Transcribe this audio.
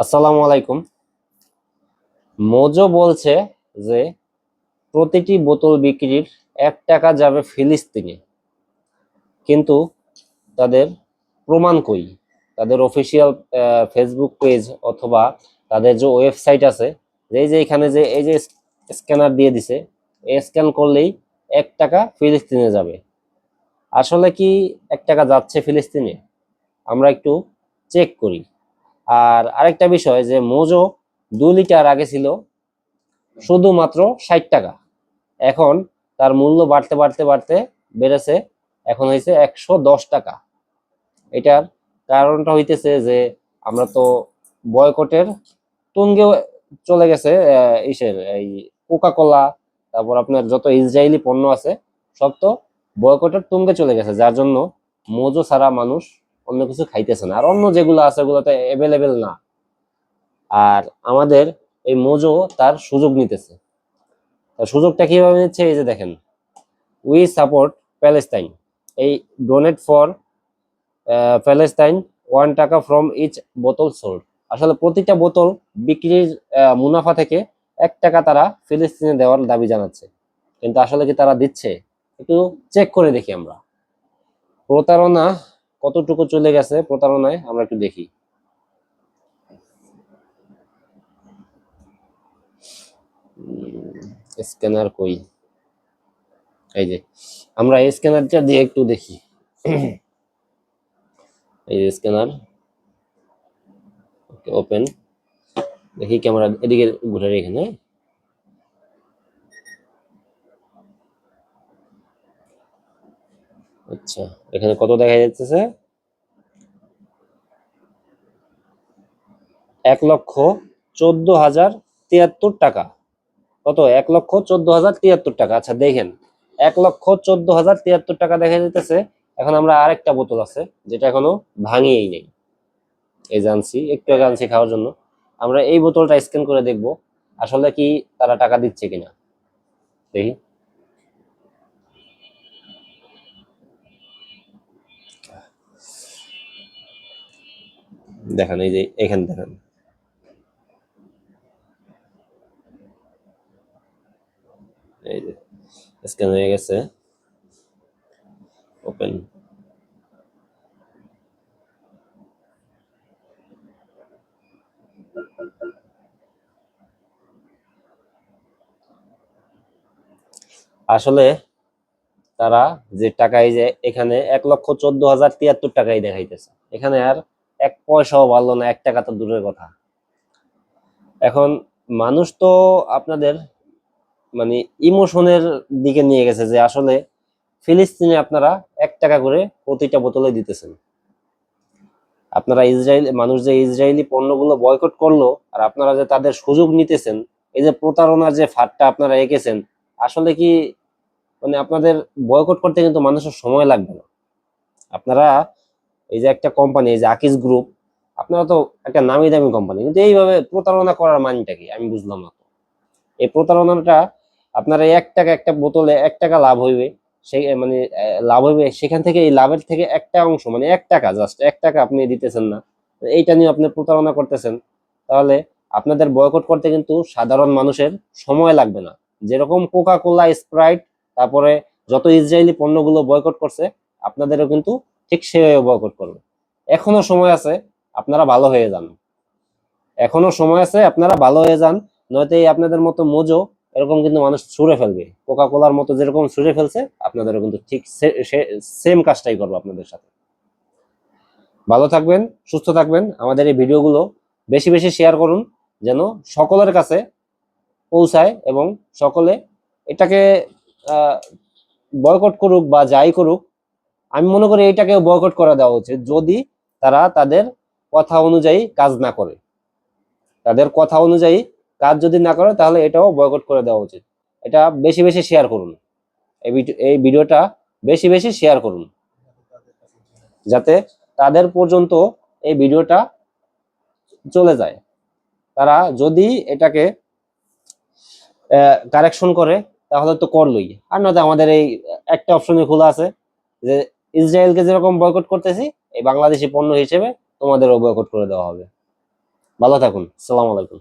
আসসালামু আলাইকুম। মোজো বলছে যে প্রতিটি বোতল বিক্রির 1 টাকা যাবে ফিলিস্তিনে, কিন্তু তাদের প্রমাণ কই? তাদের অফিসিয়াল ফেসবুক পেজ অথবা তাদের যে ওয়েবসাইট আছে, যে এখানে যে এই যে স্ক্যানার দিয়ে দিছে, স্ক্যান করলেই 1 টাকা ফিলিস্তিনে যাবে। আসলে কি 1 টাকা যাচ্ছে ফিলিস্তিনে? আমরা একটু চেক করি। আর আরেকটা বিষয়, যে মোজো 2 লিটার আগে ছিল শুধুমাত্র 60 টাকা, এখন তার মূল্য বাড়তে বাড়তে বাড়তে বেড়েছে, এখন হয়েছে 110 টাকা। এটার কারণটা হইতেছে যে আমরা তো বয়কটের তুঙ্গে চলে গেছে। ইসের এই কোকা কোলা, তারপর আপনার যত ইসরায়েলি পণ্য আছে সব তো বয়কটের তুঙ্গে চলে গেছে, যার জন্য মোজো ছাড়া মানুষ অন্য কিছু খাইতেছে না, আর অন্য যেগুলো আছে ওগুলোতে অ্যাভেলেবেল না। আর আমাদের এই মোজো তার সুযোগ নিতেছে। তার সুযোগটা কিভাবে নিচ্ছে? এই যে দেখেন, উই সাপোর্ট প্যালেস্তাইন, এই ডোনেট ফর প্যালেস্তাইন 1 টাকা ফ্রম ইচ বোতল সোল্ড। আসলে প্রতিটা বোতল বিক্রির মুনাফা থেকে 1 টাকা তারা ফিলিস্তিনে দেওয়ার দাবি জানাচ্ছে, কিন্তু আসলে কি তারা দিচ্ছে? একটু চেক করে দেখি আমরা। প্রতারণা কতটুকু চলে গেছে, প্রতারণায় আমরা একটু দেখি। স্ক্যানার কই? এই যে আমরা এই স্ক্যানারটা দিয়ে একটু দেখি। এই যে স্ক্যানার, ওপেন, দেখি ক্যামেরা এদিকে ঘুরে এখানে। আচ্ছা, এখানে কত দেখা যাচ্ছে? 1,14,073 টাকা। কত? 1,14,073 টাকা। আচ্ছা দেখেন, 1,14,073 টাকা দেখা যাইতেছে। এখন আমরা আরেকটা বোতল আছে যেটা এখনো ভাঙিয়েই নেই, এই জানছি একটু আগে আনছি খাওয়ার জন্য। আমরা এই বোতলটা স্ক্যান করে দেখব আসলে কি তারা টাকা দিচ্ছে কিনা। দেখি। দেখেন, এই যে এখানে দেখেন, এই যে স্ক্যান হয়ে গেছে, ওপেন। আসলে তারা যে টাকা, এই যে এখানে 1,14,073 টাকাই দেখাইতেছে, এখানে আর 1 পয়সাও বাড়লো না, 1 টাকা তো দূরের কথা। এখন মানুষ তো আপনাদের মানে ইমোশনের দিকে নিয়ে গেছে, যে আসলে ফিলিস্তিনে আপনারা 1 টাকা করে প্রতিটা বোতলে দিতেছেন। আপনারা ইসরায়েল মানুষ যে ইসরায়েলি পণ্যগুলো বয়কট করলো, আর আপনারা যে তাদের সুযোগ নিতেছেন, এই যে প্রতারণার যে ফাঁদটা আপনারা এঁকেছেন, আসলে কি মানে আপনাদের বয়কট করতে কিন্তু মানুষের সময় লাগবে না। আপনারা এই যে একটা কোম্পানি, এই যে আকিজ গ্রুপ, আপনারা তো একটা নামি দামি কোম্পানি, কিন্তু এইভাবে প্রতারণা করার মানেটা কি আমি বুঝলাম না। এই প্রতারণাটা আপনারা 1 টাকা একটা বোতলে 1 টাকা লাভ হইবে, সেই মানে লাভ হইবে, সেখান থেকে এই লাভের থেকে একটা অংশ মানে 1 টাকা, জাস্ট 1 টাকা আপনি দিতেছেন না, এইটা নিয়ে আপনি প্রতারণা করতেছেন। তাহলে আপনাদের বয়কট করতে কিন্তু সাধারণ মানুষের সময় লাগবে না। যেরকম কোকা কোলা, স্প্রাইট, তারপরে যত ইসরায়েলি পণ্যগুলো বয়কট করছে, আপনাদেরও কিন্তু ঠিক সেভাবে বয়কট করবে। এখনো সময় আছে, আপনারা ভালো হয়ে যান। এখনো সময় আছে, আপনারা ভালো হয়ে যান। নয়তো এই আপনাদের মতো মোজো এরকম কিন্তু মানুষ ছুঁড়ে ফেলবে, কোকা কোলার মতো যেরকম ছুঁড়ে ফেলছে, আপনাদেরও কিন্তু ঠিক সেম কাজটাই করবো আপনাদের সাথে। ভালো থাকবেন, সুস্থ থাকবেন। আমাদের এই ভিডিওগুলো বেশি বেশি শেয়ার করুন, যেন সকলের কাছে পৌঁছায় এবং সকলে এটাকে বয়কট করুক বা যাই করুক। আমি মনে করি এইটাকে বয়কট করে দেওয়া উচিত, যদি তারা তাদের কথা অনুযায়ী কাজ না করে। তাদের কথা অনুযায়ী কাজ যদি না করে, তাহলে এটাও বয়কট করে দেওয়া উচিত। এটা বেশি বেশি শেয়ার করুন, এই ভিডিওটা বেশি বেশি শেয়ার করুন, যাতে তাদের পর্যন্ত এই ভিডিওটা চলে যায়। তারা যদি এটাকে কারেকশন করে, তাহলে তো করলোই, আর নয়তো আমাদের এই একটা অপশনে খোলা আছে, যে ইসরায়েলকে যেরকম বয়কট করতেছি, এই বাংলাদেশি পণ্য হিসেবে তোমাদেরও বয়কট করে দেওয়া হবে। ভালো থাকুন, আসসালামু আলাইকুম।